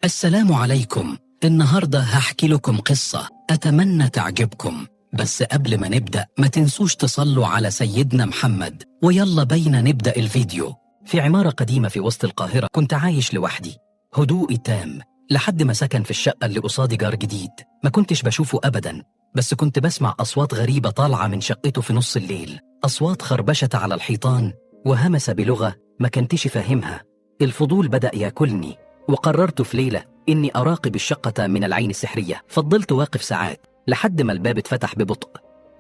السلام عليكم. النهاردة هحكي لكم قصة أتمنى تعجبكم، بس قبل ما نبدأ ما تنسوش تصلوا على سيدنا محمد. ويلا بينا نبدأ الفيديو. في عمارة قديمة في وسط القاهرة كنت عايش لوحدي، هدوء تام، لحد ما سكن في الشقة اللي قصادي جار جديد ما كنتش بشوفه أبدا، بس كنت بسمع أصوات غريبة طالعة من شقته في نص الليل، أصوات خربشة على الحيطان وهمس بلغة ما كنتش فاهمها. الفضول بدأ ياكلني، وقررت في ليلة إني أراقب الشقة من العين السحرية. فضلت واقف ساعات لحد ما الباب اتفتح ببطء،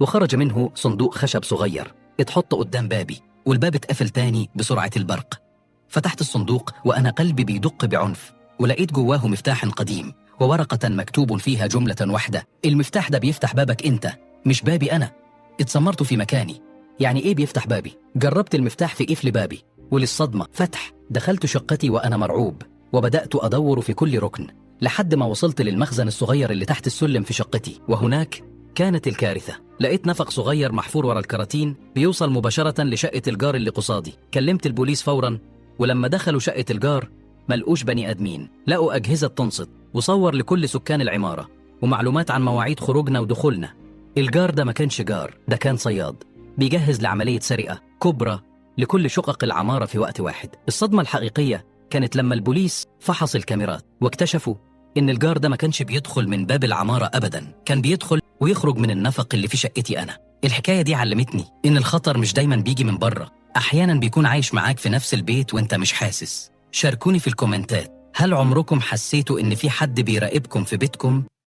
وخرج منه صندوق خشب صغير اتحط قدام بابي، والباب اتقفل تاني بسرعة البرق. فتحت الصندوق وأنا قلبي بيدق بعنف، ولقيت جواه مفتاح قديم وورقة مكتوب فيها جملة واحدة: المفتاح ده بيفتح بابك أنت، مش بابي أنا. اتسمرت في مكاني، يعني إيه بيفتح بابي؟ جربت المفتاح في قفل بابي، وللصدمة فتح. دخلت شقتي وأنا مرعوب، وبدأت أدور في كل ركن لحد ما وصلت للمخزن الصغير اللي تحت السلم في شقتي. وهناك كانت الكارثة، لقيت نفق صغير محفور ورا الكراتين بيوصل مباشرة لشقة الجار اللي قصادي. كلمت البوليس فورا، ولما دخلوا شقة الجار ملقوش بني آدمين، لقوا أجهزة تنصت وصور لكل سكان العمارة ومعلومات عن مواعيد خروجنا ودخولنا. الجار ده ما كانش جار، ده كان صياد بيجهز لعملية سرقة كبرى لكل شقق العمارة في وقت واحد. الصدمة الحقيقية كانت لما البوليس فحص الكاميرات واكتشفوا إن الجار ده ما كانش بيدخل من باب العمارة أبداً، كان بيدخل ويخرج من النفق اللي في شقتي أنا. الحكاية دي علمتني إن الخطر مش دايماً بيجي من بره، أحياناً بيكون عايش معاك في نفس البيت وإنت مش حاسس. شاركوني في الكومنتات، هل عمركم حسيتوا إن في حد بيراقبكم في بيتكم؟